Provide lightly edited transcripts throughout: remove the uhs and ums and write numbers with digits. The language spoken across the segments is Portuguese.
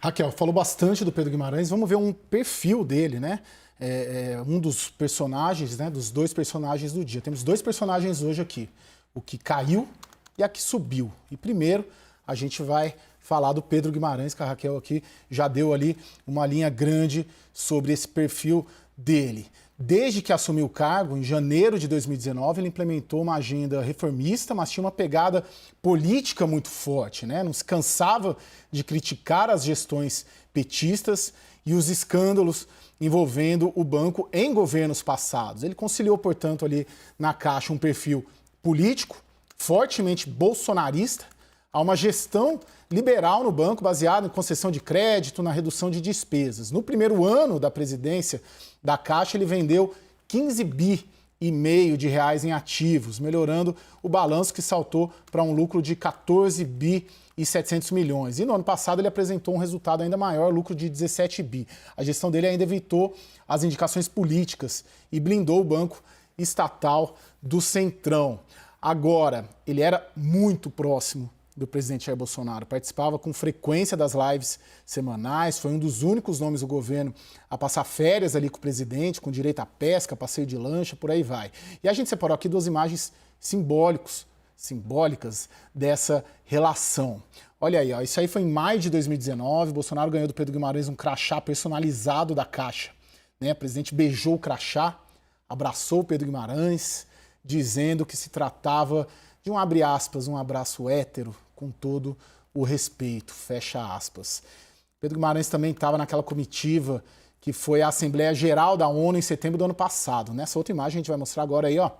Raquel, falou bastante do Pedro Guimarães, vamos ver um perfil dele, né? Um dos personagens, né? Dos dois personagens do dia. Temos dois personagens hoje aqui, o que caiu e a que subiu. E primeiro a gente vai falar do Pedro Guimarães, que a Raquel aqui já deu ali uma linha grande sobre esse perfil dele. Desde que assumiu o cargo, em janeiro de 2019, ele implementou uma agenda reformista, mas tinha uma pegada política muito forte, né? Não se cansava de criticar as gestões petistas e os escândalos envolvendo o banco em governos passados. Ele conciliou, portanto, ali na Caixa um perfil político, fortemente bolsonarista, a uma gestão liberal no banco baseada em concessão de crédito, na redução de despesas. No primeiro ano da presidência da Caixa, ele vendeu 15 bi e meio de reais em ativos, melhorando o balanço que saltou para um lucro de 14 bi e 700 milhões. E no ano passado ele apresentou um resultado ainda maior, lucro de 17 bi. A gestão dele ainda evitou as indicações políticas e blindou o banco estatal do Centrão. Agora, ele era muito próximo do presidente Jair Bolsonaro, participava com frequência das lives semanais, foi um dos únicos nomes do governo a passar férias ali com o presidente, com direito à pesca, passeio de lancha, por aí vai. E a gente separou aqui duas imagens simbólicas dessa relação. Olha aí, ó, isso aí foi em maio de 2019, Bolsonaro ganhou do Pedro Guimarães um crachá personalizado da Caixa, né? O presidente beijou o crachá, abraçou o Pedro Guimarães, dizendo que se tratava de um, abre aspas, um abraço hétero, com todo o respeito, fecha aspas. Pedro Guimarães também estava naquela comitiva que foi à Assembleia Geral da ONU em setembro do ano passado. Nessa outra imagem a gente vai mostrar agora aí, ó,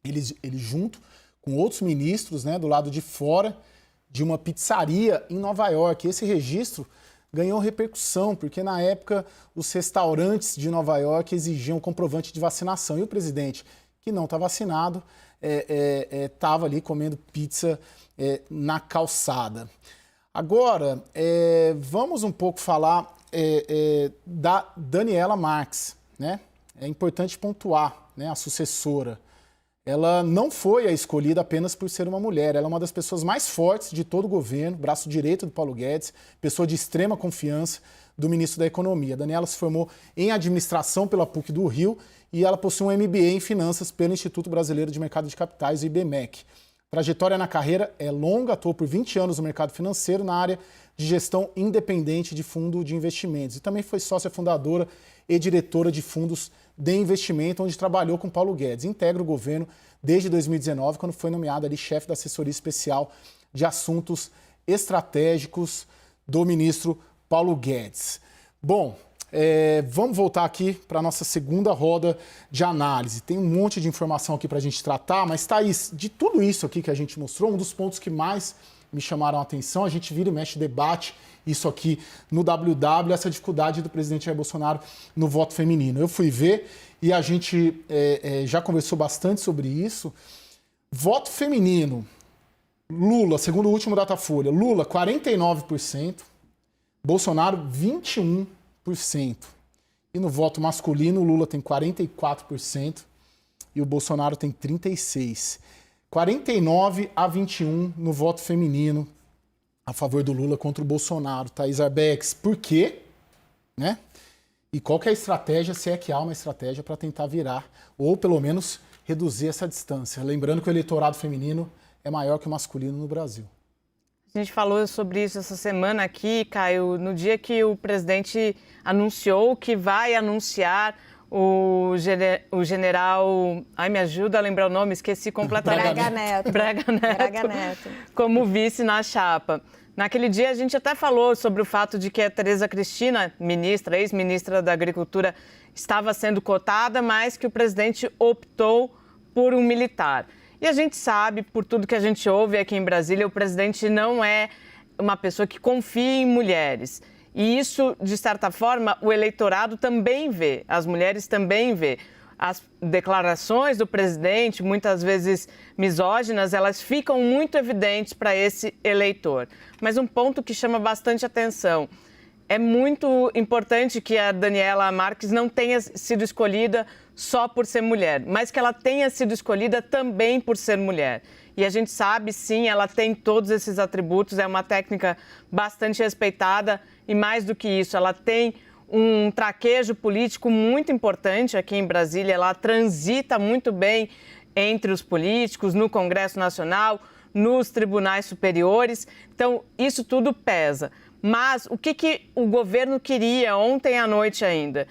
ele junto com outros ministros, né, do lado de fora de uma pizzaria em Nova York. Esse registro ganhou repercussão, porque na época os restaurantes de Nova York exigiam comprovante de vacinação. E o presidente, que não está vacinado, estava ali comendo pizza na calçada. Agora, vamos um pouco falar da Daniela Marques, né? É importante pontuar, né? A sucessora. Ela não foi a escolhida apenas por ser uma mulher. Ela é uma das pessoas mais fortes de todo o governo, braço direito do Paulo Guedes, pessoa de extrema confiança do ministro da Economia. A Daniela se formou em administração pela PUC do Rio e ela possui um MBA em finanças pelo Instituto Brasileiro de Mercado de Capitais, o IBMEC. Trajetória na carreira é longa, atuou por 20 anos no mercado financeiro na área de gestão independente de fundo de investimentos. E também foi sócia fundadora e diretora de fundos de investimento, onde trabalhou com Paulo Guedes. Integra o governo desde 2019, quando foi nomeada ali chefe da assessoria especial de assuntos estratégicos do ministro Paulo Guedes. Bom, vamos voltar aqui para a nossa segunda roda de análise. Tem um monte de informação aqui para a gente tratar, mas, Thaís, de tudo isso aqui que a gente mostrou, um dos pontos que mais me chamaram a atenção, a gente vira e mexe, debate isso aqui no WW, essa dificuldade do presidente Jair Bolsonaro no voto feminino. Eu fui ver e a gente já conversou bastante sobre isso. Voto feminino, Lula, segundo o último Datafolha, Lula 49%, Bolsonaro 21%. E no voto masculino, o Lula tem 44% e o Bolsonaro tem 36%. 49-21 no voto feminino a favor do Lula contra o Bolsonaro. Thaís Arbex, por quê? Né? E qual que é a estratégia, se é que há uma estratégia para tentar virar, ou pelo menos reduzir essa distância? Lembrando que o eleitorado feminino é maior que o masculino no Brasil. A gente falou sobre isso essa semana aqui, Caio, no dia que o presidente anunciou que vai anunciar o general... Ai, me ajuda a lembrar o nome, esqueci completamente. Braga Neto. Como vice na chapa. Naquele dia a gente até falou sobre o fato de que a Tereza Cristina, ministra, ex-ministra da Agricultura, estava sendo cotada, mas que o presidente optou por um militar. E a gente sabe, por tudo que a gente ouve aqui em Brasília, o presidente não é uma pessoa que confia em mulheres. E isso, de certa forma, o eleitorado também vê, as mulheres também vê. As declarações do presidente, muitas vezes misóginas, elas ficam muito evidentes para esse eleitor. Mas um ponto que chama bastante atenção, é muito importante que a Daniela Marques não tenha sido escolhida só por ser mulher, mas que ela tenha sido escolhida também por ser mulher. E a gente sabe, sim, ela tem todos esses atributos, é uma técnica bastante respeitada e, mais do que isso, ela tem um traquejo político muito importante aqui em Brasília. Ela transita muito bem entre os políticos, no Congresso Nacional, nos tribunais superiores. Então, isso tudo pesa. Mas o que o governo queria ontem à noite ainda?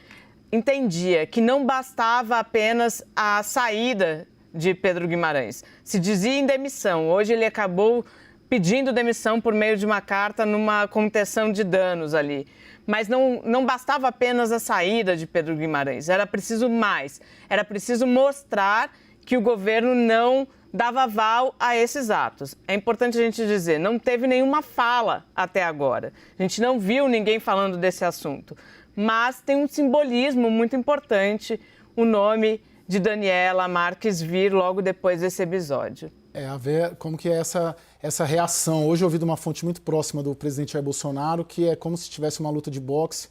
Entendia que não bastava apenas a saída de Pedro Guimarães. Se dizia em demissão. Hoje ele acabou pedindo demissão por meio de uma carta numa contenção de danos ali. Mas não bastava apenas a saída de Pedro Guimarães. Era preciso mais. Era preciso mostrar que o governo não dava aval a esses atos. É importante a gente dizer, não teve nenhuma fala até agora. A gente não viu ninguém falando desse assunto. Mas tem um simbolismo muito importante o nome de Daniela Marques vir logo depois desse episódio. A ver como que é essa reação. Hoje eu ouvi de uma fonte muito próxima do presidente Jair Bolsonaro que é como se tivesse uma luta de boxe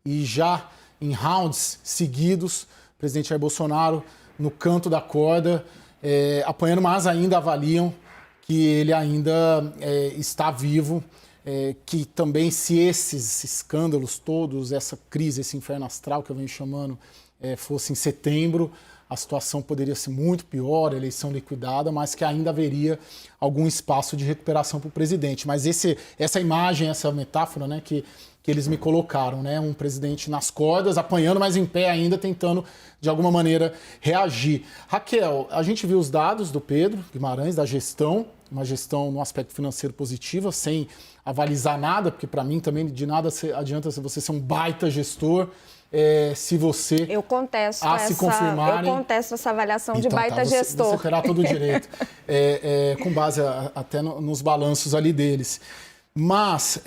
e já em rounds seguidos, o presidente Jair Bolsonaro no canto da corda, apanhando, mas ainda avaliam que ele ainda está vivo, que também se esses escândalos todos, essa crise, esse inferno astral que eu venho chamando, fosse em setembro, a situação poderia ser muito pior, a eleição liquidada, mas que ainda haveria algum espaço de recuperação para o presidente. Mas essa imagem, essa metáfora, né, que eles me colocaram, né, um presidente nas cordas, apanhando, mas em pé ainda, tentando, de alguma maneira, reagir. Raquel, a gente viu os dados do Pedro Guimarães, da gestão, uma gestão no aspecto financeiro positiva, sem avalizar nada, porque para mim também de nada adianta você ser um baita gestor, se você eu contesto confirmarem... Eu contesto essa avaliação de baita gestor. Você terá todo o direito, com base até nos balanços ali deles. Mas,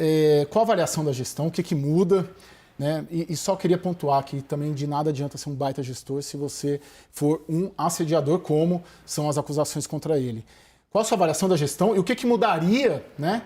qual a avaliação da gestão? O que muda? Né? E só queria pontuar que também de nada adianta ser um baita gestor se você for um assediador, como são as acusações contra ele. Qual a sua avaliação da gestão e o que mudaria, né,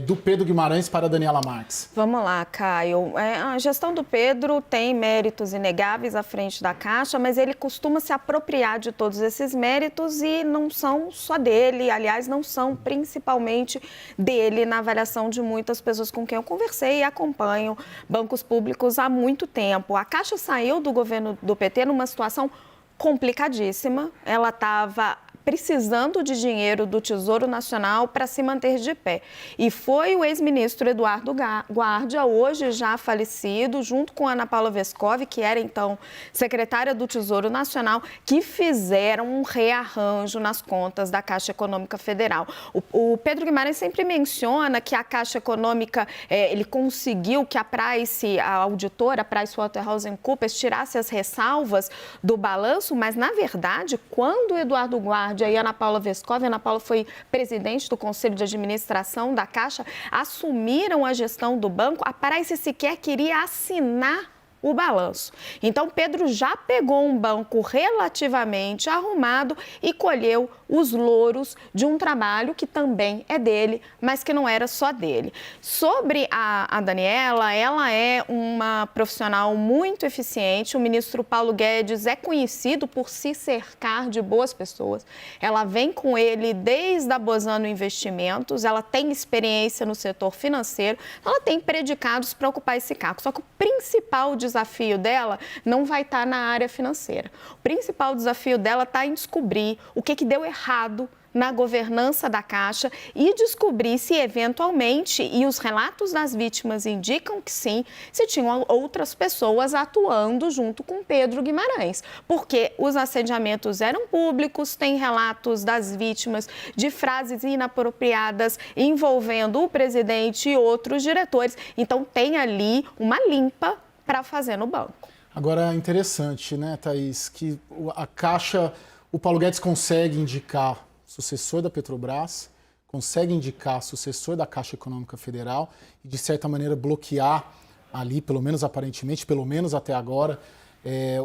do Pedro Guimarães para a Daniela Marques? Vamos lá, Caio. A gestão do Pedro tem méritos inegáveis à frente da Caixa, mas ele costuma se apropriar de todos esses méritos e não são só dele, aliás, não são principalmente dele na avaliação de muitas pessoas com quem eu conversei e acompanho bancos públicos há muito tempo. A Caixa saiu do governo do PT numa situação complicadíssima. Ela estava precisando de dinheiro do Tesouro Nacional para se manter de pé. E foi o ex-ministro Eduardo Guardia, hoje já falecido, junto com Ana Paula Vescovi, que era então secretária do Tesouro Nacional, que fizeram um rearranjo nas contas da Caixa Econômica Federal. O Pedro Guimarães sempre menciona que a Caixa Econômica, ele conseguiu que a auditora, PricewaterhouseCoopers, tirasse as ressalvas do balanço, mas, na verdade, quando o Eduardo Guardia e a Ana Paula Vescovi, a Ana Paula foi presidente do Conselho de Administração da Caixa, assumiram a gestão do banco, a Price sequer queria assinar o balanço. Então, Pedro já pegou um banco relativamente arrumado e colheu os louros de um trabalho que também é dele, mas que não era só dele. Sobre a Daniela, ela é uma profissional muito eficiente. O ministro Paulo Guedes é conhecido por se cercar de boas pessoas. Ela vem com ele desde a Bozano Investimentos, ela tem experiência no setor financeiro, ela tem predicados para ocupar esse cargo. Só que o principal desafio dela não vai estar na área financeira. O principal desafio dela está em descobrir o que deu errado na governança da Caixa e descobrir se eventualmente, e os relatos das vítimas indicam que sim, se tinham outras pessoas atuando junto com Pedro Guimarães, porque os assediamentos eram públicos, tem relatos das vítimas de frases inapropriadas envolvendo o presidente e outros diretores, então tem ali uma limpa para fazer no banco. Agora, é interessante, né, Thaís, que a Caixa, o Paulo Guedes consegue indicar sucessor da Petrobras, consegue indicar sucessor da Caixa Econômica Federal e, de certa maneira, bloquear ali, pelo menos aparentemente, pelo menos até agora,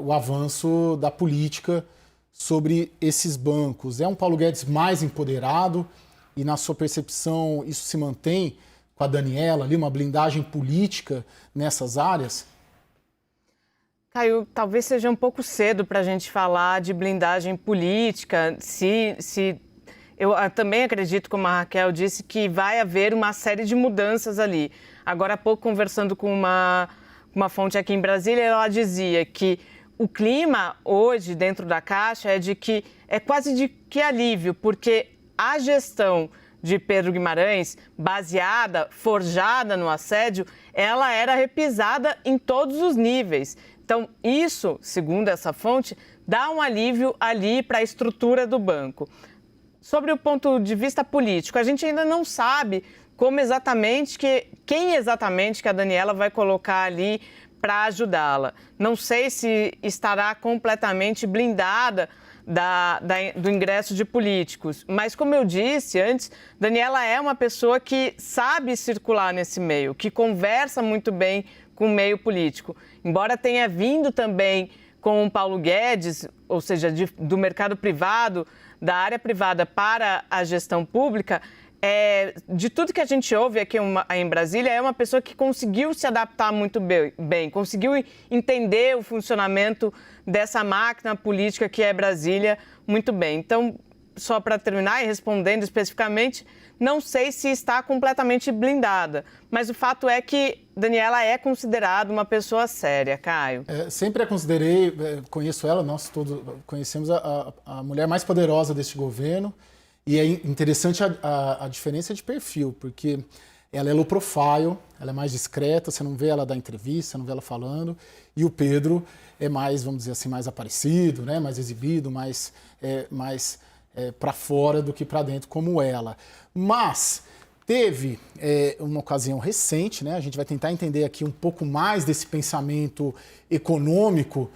o avanço da política sobre esses bancos. É um Paulo Guedes mais empoderado e, na sua percepção, isso se mantém com a Daniela ali, uma blindagem política nessas áreas? Caio, talvez seja um pouco cedo para a gente falar de blindagem política, se Eu também acredito, como a Raquel disse, que vai haver uma série de mudanças ali. Agora há pouco, conversando com uma fonte aqui em Brasília, ela dizia que o clima hoje dentro da Caixa é de que é quase de que alívio, porque a gestão de Pedro Guimarães, baseada, forjada no assédio, ela era repisada em todos os níveis. Então, isso, segundo essa fonte, dá um alívio ali para a estrutura do banco. Sobre o ponto de vista político, a gente ainda não sabe quem exatamente que a Daniela vai colocar ali para ajudá-la. Não sei se estará completamente blindada do ingresso de políticos, mas como eu disse antes, Daniela é uma pessoa que sabe circular nesse meio, que conversa muito bem com o meio político. Embora tenha vindo também com o Paulo Guedes, ou seja, do mercado privado, da área privada para a gestão pública, de tudo que a gente ouve aqui em Brasília, é uma pessoa que conseguiu se adaptar muito bem, conseguiu entender o funcionamento dessa máquina política que é Brasília muito bem. Então, só para terminar e respondendo especificamente, não sei se está completamente blindada, mas o fato é que Daniela é considerada uma pessoa séria, Caio. Sempre a considerei, conheço ela, nós todos conhecemos a mulher mais poderosa deste governo, e é interessante a diferença de perfil, porque ela é low profile, ela é mais discreta, você não vê ela dar entrevista, você não vê ela falando, e o Pedro é mais, vamos dizer assim, mais aparecido, né? Mais exibido, mais para fora do que para dentro, como ela. Mas teve uma ocasião recente, né? A gente vai tentar entender aqui um pouco mais desse pensamento econômico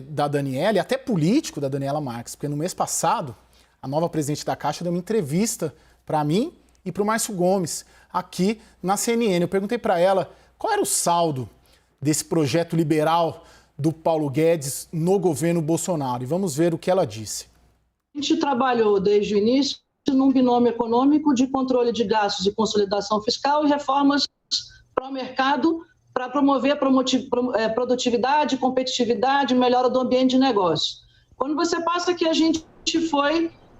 da Daniela, e até político da Daniela Marques, porque no mês passado, a nova presidente da Caixa deu uma entrevista para mim e para o Márcio Gomes, aqui na CNN. Eu perguntei para ela qual era o saldo desse projeto liberal do Paulo Guedes no governo Bolsonaro. E vamos ver o que ela disse. A gente trabalhou desde o início num binômio econômico de controle de gastos e consolidação fiscal e reformas para o mercado para promover produtividade, competitividade, melhora do ambiente de negócio. Quando você passa que a gente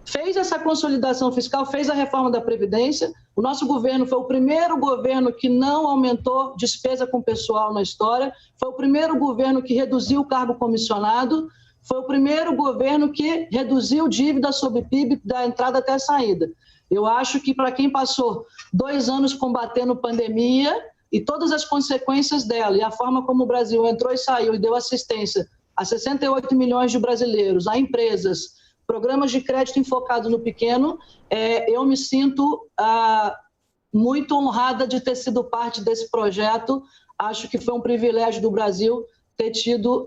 fez essa consolidação fiscal, fez a reforma da Previdência, o nosso governo foi o primeiro governo que não aumentou despesa com pessoal na história, foi o primeiro governo que reduziu o cargo comissionado, foi o primeiro governo que reduziu dívida sobre PIB da entrada até a saída. Eu acho que para quem passou 2 anos combatendo pandemia e todas as consequências dela, e a forma como o Brasil entrou e saiu e deu assistência a 68 milhões de brasileiros, a empresas, programas de crédito enfocados no pequeno, eu me sinto muito honrada de ter sido parte desse projeto. Acho que foi um privilégio do Brasil ter tido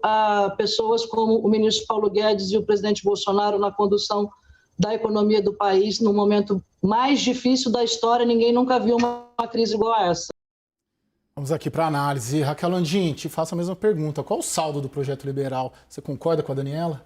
pessoas como o ministro Paulo Guedes e o presidente Bolsonaro na condução da economia do país no momento mais difícil da história. Ninguém nunca viu uma crise igual a essa. Vamos aqui para a análise. Raquel Landim, te faço a mesma pergunta. Qual o saldo do projeto liberal? Você concorda com a Daniela?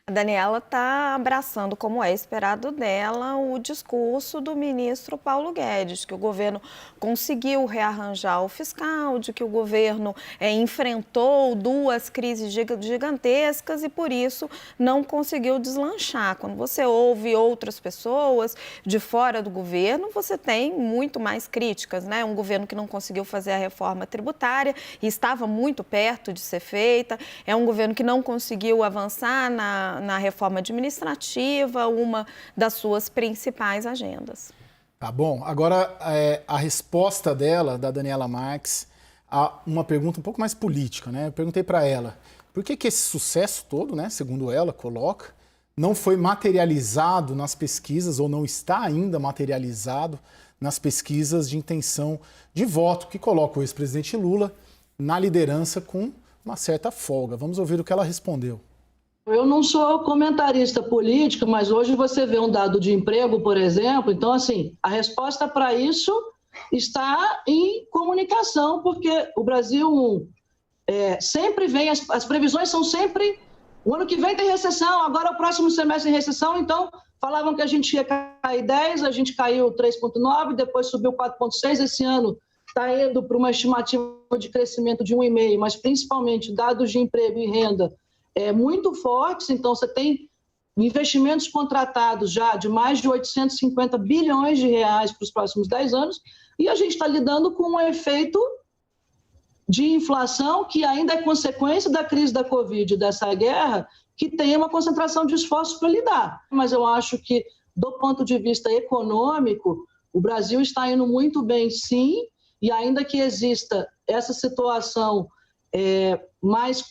A Daniela está abraçando, como é esperado dela, o discurso do ministro Paulo Guedes, que o governo conseguiu rearranjar o fiscal, de que o governo enfrentou 2 crises gigantescas e, por isso, não conseguiu deslanchar. Quando você ouve outras pessoas de fora do governo, você tem muito mais críticas, né? Um governo que não conseguiu fazer a reforma tributária e estava muito perto de ser feita, é um governo que não conseguiu avançar na reforma administrativa, uma das suas principais agendas. Tá bom. Agora, a resposta dela, da Daniela Marques, a uma pergunta um pouco mais política, né? Eu perguntei para ela, por que esse sucesso todo, né, segundo ela coloca, não foi materializado nas pesquisas, ou não está ainda materializado nas pesquisas de intenção de voto, que coloca o ex-presidente Lula na liderança com uma certa folga. Vamos ouvir o que ela respondeu. Eu não sou comentarista político, mas hoje você vê um dado de emprego, por exemplo. Então, assim, a resposta para isso está em comunicação, porque o Brasil sempre vem, as previsões são sempre, o ano que vem tem recessão, agora o próximo semestre tem recessão, então falavam que a gente ia cair 10, a gente caiu 3,9, depois subiu 4,6, esse ano está indo para uma estimativa de crescimento de 1,5, mas principalmente dados de emprego e renda muito fortes, então você tem investimentos contratados já de mais de 850 bilhões de reais para os próximos 10 anos, e a gente está lidando com um efeito de inflação que ainda é consequência da crise da Covid e dessa guerra, que tem uma concentração de esforços para lidar. Mas eu acho que, do ponto de vista econômico, o Brasil está indo muito bem, sim, e ainda que exista essa situação mais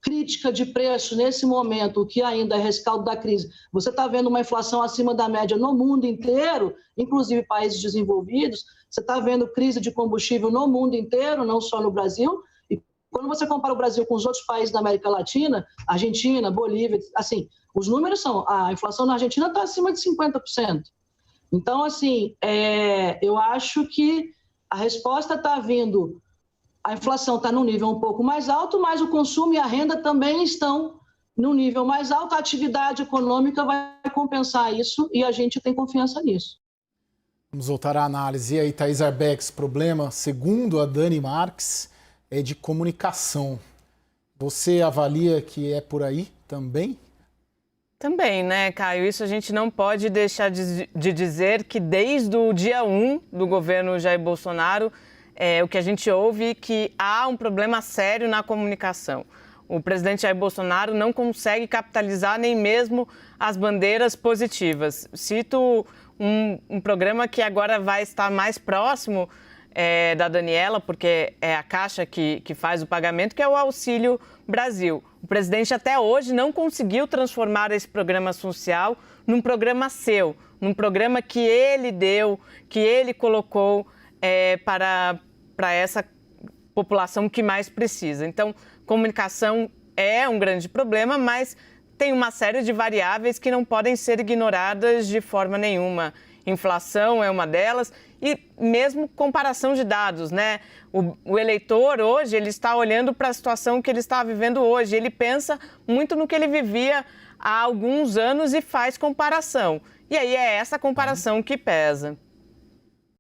crítica de preço nesse momento, o que ainda é rescaldo da crise, você está vendo uma inflação acima da média no mundo inteiro, inclusive países desenvolvidos, você está vendo crise de combustível no mundo inteiro, não só no Brasil, e quando você compara o Brasil com os outros países da América Latina, Argentina, Bolívia, assim, os números são, a inflação na Argentina está acima de 50%. Então, assim, eu acho que a resposta está vindo. A inflação está num nível um pouco mais alto, mas o consumo e a renda também estão num nível mais alto. A atividade econômica vai compensar isso e a gente tem confiança nisso. Vamos voltar à análise. E aí, Thaís Arbex, problema, segundo a Dani Marques, é de comunicação. Você avalia que é por aí também? Também, né, Caio? Isso a gente não pode deixar de dizer que desde o dia 1 do governo Jair Bolsonaro, o que a gente ouve é que há um problema sério na comunicação. O presidente Jair Bolsonaro não consegue capitalizar nem mesmo as bandeiras positivas. Cito um programa que agora vai estar mais próximo da Daniela, porque é a Caixa que faz o pagamento, que é o Auxílio Brasil. O presidente até hoje não conseguiu transformar esse programa social num programa seu, num programa que ele deu, que ele colocou para essa população que mais precisa. Então, comunicação é um grande problema, mas tem uma série de variáveis que não podem ser ignoradas de forma nenhuma. Inflação é uma delas e mesmo comparação de dados, né? O eleitor hoje, ele está olhando para a situação que ele está vivendo hoje. Ele pensa muito no que ele vivia há alguns anos e faz comparação. E aí é essa comparação que pesa.